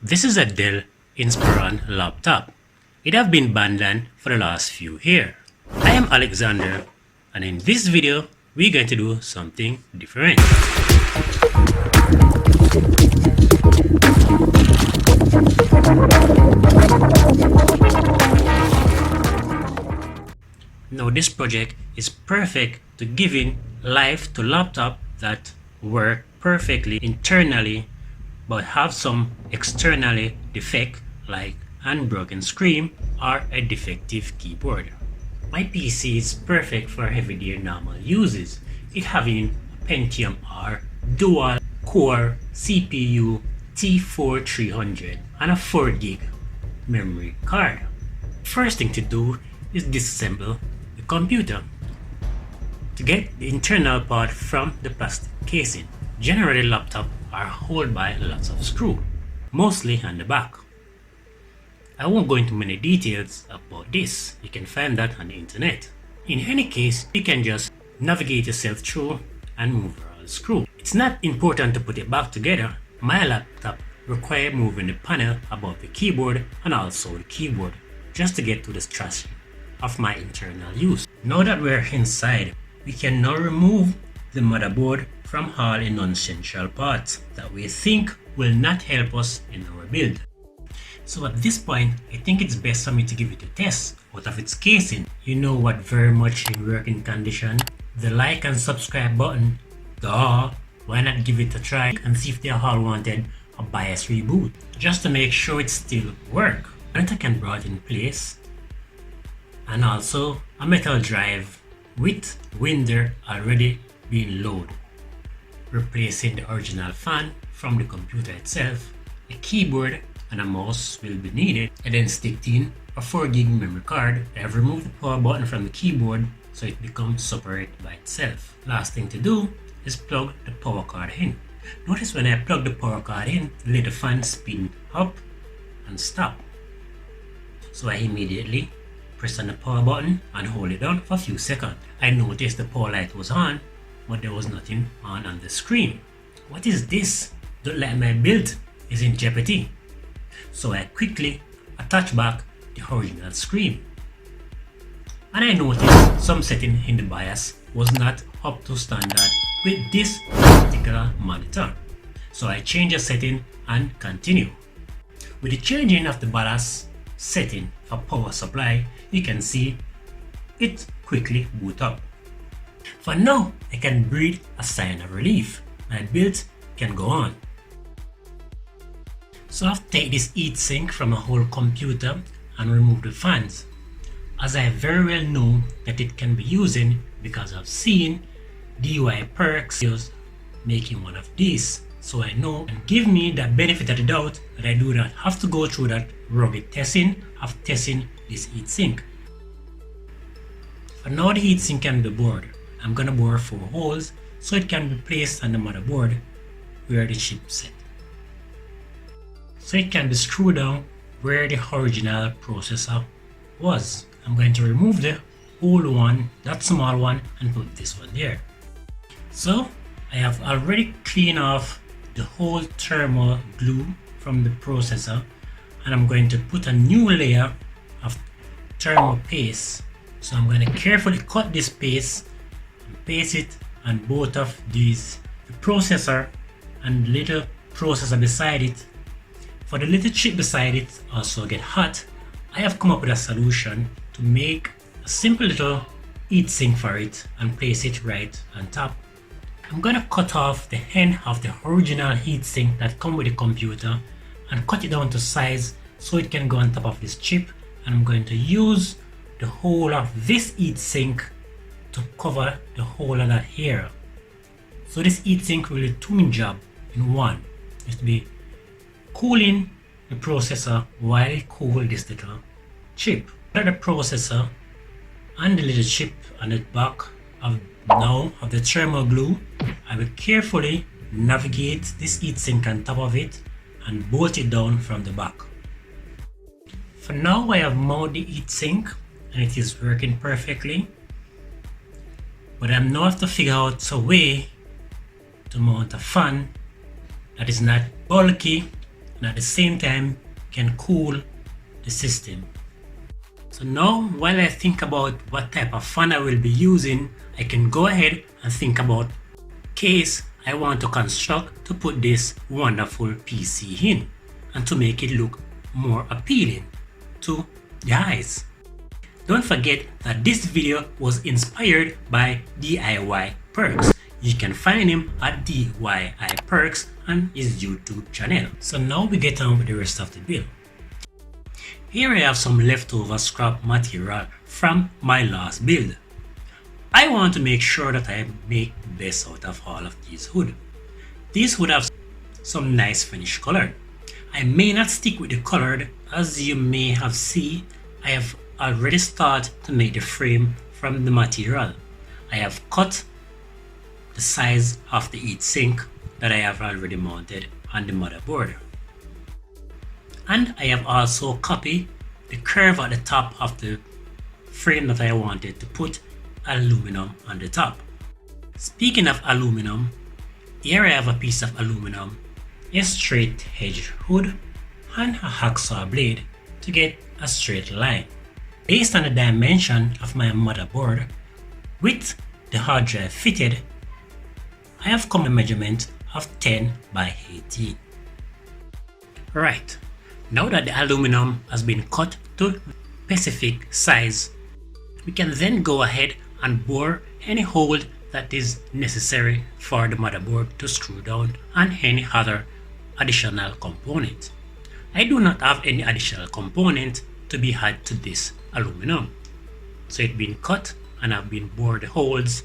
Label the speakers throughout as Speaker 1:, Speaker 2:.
Speaker 1: This is a Dell Inspiron laptop. It have been abandoned for the last few years. I am Alexander, and in this video we're going to do something different. Now this project is perfect to giving life to laptop that work perfectly internally but have some externally defect like unbroken screen or a defective keyboard. My PC is perfect for everyday normal uses. It having a Pentium R dual core CPU T4300 and a 4GB memory card. First thing to do is disassemble the computer to get the internal part from the plastic casing. Generally, laptops are held by lots of screws, mostly on the back. I won't go into many details about this. You can find that on the internet. In any case, you can just navigate yourself through and move around the screw. It's not important to put it back together. My laptop requires moving the panel above the keyboard and also the keyboard just to get to the structure of my internal use. Now that we're inside, we can now remove the motherboard from all the non-essential parts that we think will not help us in our build. So at this point, I think it's best for me to give it a test out of its casing. You know what, very much in working condition. The like and subscribe button, why not give it a try and see if they all wanted a BIOS reboot just to make sure it still works. And I can brought in place, and also a metal drive with winder already being loaded, replacing the original fan from the computer itself. A keyboard and a mouse will be needed, and then stick in a 4GB memory card. I have removed the power button from the keyboard so it becomes separate by itself. Last thing to do is plug the power card in. Notice when I plug the power card in, let the fan spin up and stop. So I immediately press on the power button and hold it down for a few seconds. I noticed the power light was on, but there was nothing on the screen. What is this? Don't let my build is in jeopardy. So I quickly attach back the original screen. And I noticed some setting in the BIOS was not up to standard with this particular monitor. So I change the setting and continue. With the changing of the BIOS setting for power supply, you can see it quickly boot up. For now, I can breathe a sigh of relief. My build can go on. So I've taken this heatsink from a whole computer and remove the fans, as I very well know that it can be using because I've seen DIY perks making one of these. So I know, and give me the benefit of the doubt that I do not have to go through that rugged testing of testing this heatsink. For now, the heatsink can be bored. I'm gonna bore 4 holes so it can be placed on the motherboard where the chip set. So it can be screwed down where the original processor was. I'm going to remove the old one, that small one, and put this one there. So I have already cleaned off the whole thermal glue from the processor, and I'm going to put a new layer of thermal paste. So I'm going to carefully cut this paste and paste it on both of these, the processor and the little processor beside it. For the little chip beside it also get hot, I have come up with a solution to make a simple little heatsink for it and place it right on top. I'm going to cut off the end of the original heatsink that come with the computer and cut it down to size so it can go on top of this chip, and I'm going to use the whole of this heatsink to cover the whole of that here. So this heatsink will do 2 main jobs in one. It will be cooling the processor while it cools this little chip. The processor and the little chip on the back of the thermal glue, I will carefully navigate this heatsink on top of it and bolt it down from the back. For now, I have mounted the heatsink and it is working perfectly, but I'm now have to figure out a way to mount a fan that is not bulky and at the same time can cool the system. So now while I think about what type of fan I will be using, I can go ahead and think about case I want to construct to put this wonderful PC in and to make it look more appealing to the eyes. Don't forget that this video was inspired by DIY Perks. You can find him at DIY Perks on his YouTube channel. So now we get on with the rest of the build. Here I have some leftover scrap material from my last build. I want to make sure that I make the best out of all of these hood. These hood have some nice finish color. I may not stick with the colored, as you may have seen. I have already started to make the frame from the material. I have cut the size of the heatsink that I have already mounted on the motherboard. And I have also copied the curve at the top of the frame that I wanted to put aluminum on the top. Speaking of aluminum, here I have a piece of aluminum, a straight edge hood, and a hacksaw blade to get a straight line. Based on the dimension of my motherboard, with the hard drive fitted, I have come to a measurement of 10 by 18. Right, now that the aluminum has been cut to specific size, we can then go ahead and bore any hole that is necessary for the motherboard to screw down and any other additional component. I do not have any additional component to be added to this aluminum, so it's been cut and I've been bored the holes.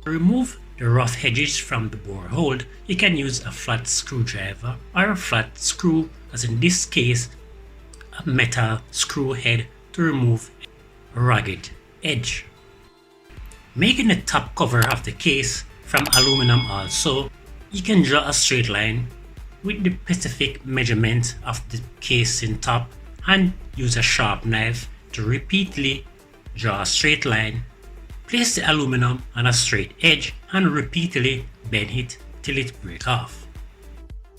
Speaker 1: To remove the rough edges from the bore hole, you can use a flat screwdriver or a flat screw, as in this case a metal screw head, to remove a ragged edge. Making the top cover of the case from aluminum also, you can draw a straight line with the specific measurement of the casing top and use a sharp knife to repeatedly draw a straight line. Place the aluminum on a straight edge and repeatedly bend it till it breaks off.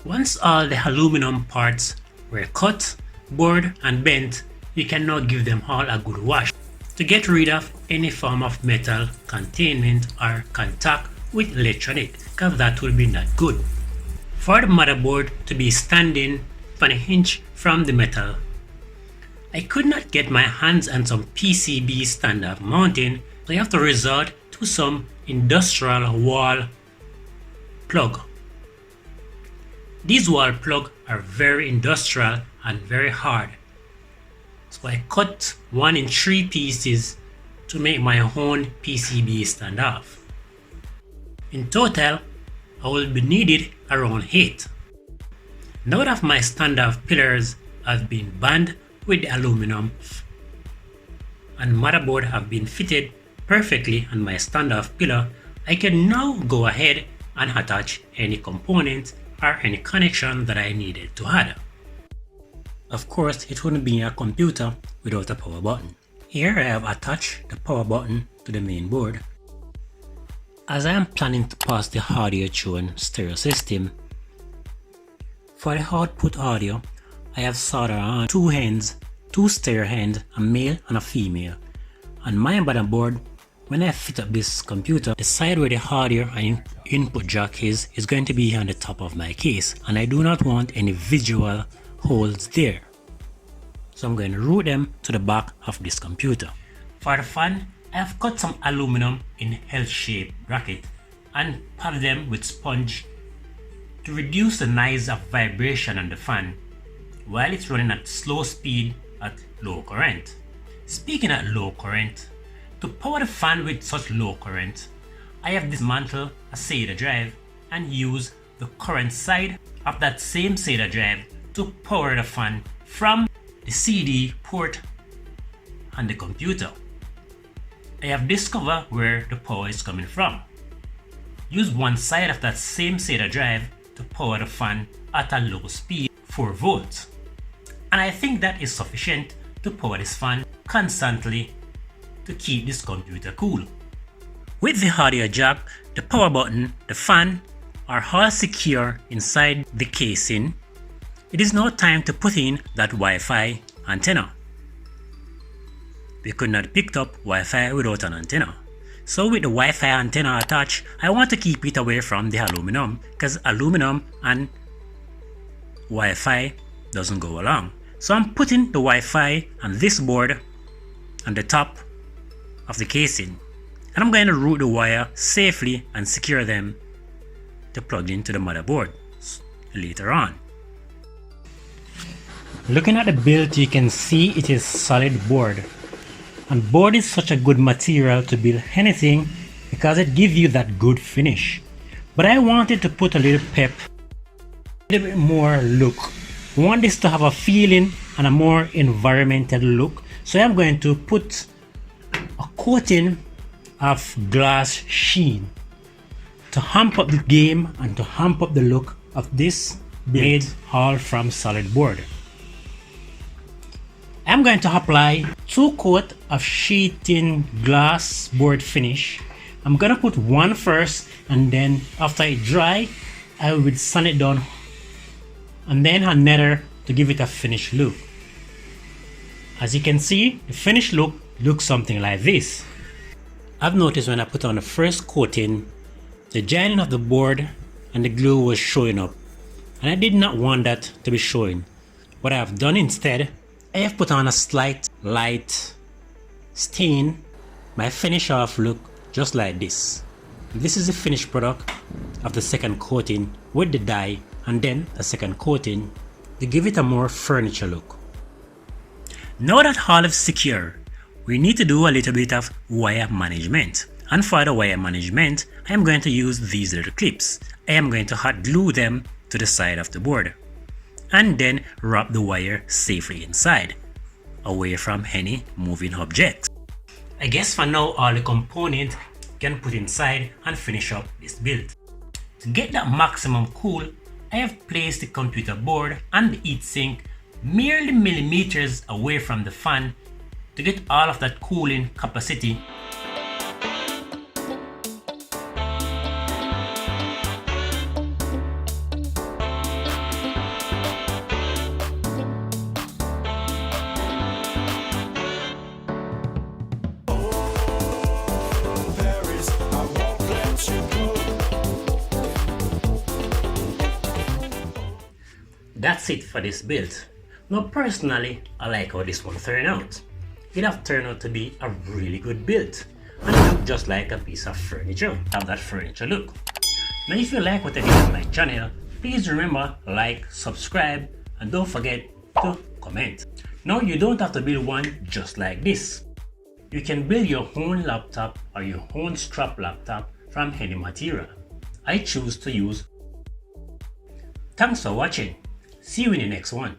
Speaker 1: Once all the aluminum parts were cut, bored and bent, you can now give them all a good wash to get rid of any form of metal containment or contact with electronic, because that will be not good. For the motherboard to be standing 1 inch from the metal, I could not get my hands on some PCB standard mounting, so I have to resort to some industrial wall plug. These wall plugs are very industrial and very hard, so I cut one in 3 pieces to make my own PCB standoff. In total, I will be needed around 8. Now that my standoff pillars have been bonded with the aluminum and motherboard have been fitted perfectly on my standoff pillar, I can now go ahead and attach any component or any connection that I needed to add. Of course, it wouldn't be a computer without a power button. Here I have attached the power button to the main board. As I am planning to pass the audio through stereo system, for the output audio, I have soldered on 2 ends, 2 stereo ends, a male and a female. On my motherboard, when I fit up this computer, the side where the audio and input jack is going to be on the top of my case, and I do not want any visual holes there. So I'm going to route them to the back of this computer. For the fan, I have cut some aluminum in L-shaped bracket and padded them with sponge to reduce the noise of vibration on the fan while it's running at slow speed at low current. Speaking at low current, to power the fan with such low current, I have dismantled a SATA drive and used the current side of that same SATA drive to power the fan from the CD port on the computer. I have discovered where the power is coming from. Use one side of that same SATA drive to power the fan at a low speed, 4 volts. And I think that is sufficient to power this fan constantly to keep this computer cool. With the audio jack, the power button, the fan are all secure inside the casing It is now time to put in that Wi-Fi antenna. We could not pick up Wi-Fi without an antenna. So with the Wi-Fi antenna attached, I want to keep it away from the aluminum because aluminum and Wi-Fi doesn't go along. So I'm putting the Wi-Fi on this board on the top of the casing, and I'm going to route the wire safely and secure them to plug into the motherboard later on. Looking at the build, you can see it is solid board. And board is such a good material to build anything because it gives you that good finish. But I wanted to put a little pep, a little bit more look. I want this to have a feeling and a more environmental look. So I'm going to put a coating of glass sheen to amp up the game and to amp up the look of this build, made all from solid board. I'm going to apply 2 coats of sheeting glass board finish. I'm going to put one first, and then after it dry, I will sand it down, and then another to give it a finished look. As you can see, the finished look looks something like this. I've noticed when I put on the first coating, the joining of the board and the glue was showing up, and I did not want that to be showing. What I have done instead, I have put on a slight light stain, my finish off look just like this. This is the finished product of the second coating with the dye, and then a second coating to give it a more furniture look. Now that all is secure, we need to do a little bit of wire management. And for the wire management, I am going to use these little clips. I am going to hot glue them to the side of the board, and then wrap the wire safely inside, away from any moving objects. I guess for now all the components can put inside and finish up this build. To get that maximum cool, I have placed the computer board and the heatsink merely millimeters away from the fan to get all of that cooling capacity. That's it for this build. Now personally, I like how this one turned out. It have turned out to be a really good build, and it look just like a piece of furniture. Have that furniture look. Now if you like what I did on my channel, please remember like, subscribe, and don't forget to comment. Now you don't have to build one just like this. You can build your own laptop or your own strap laptop from any material. I choose to use. Thanks for watching. See you in the next one.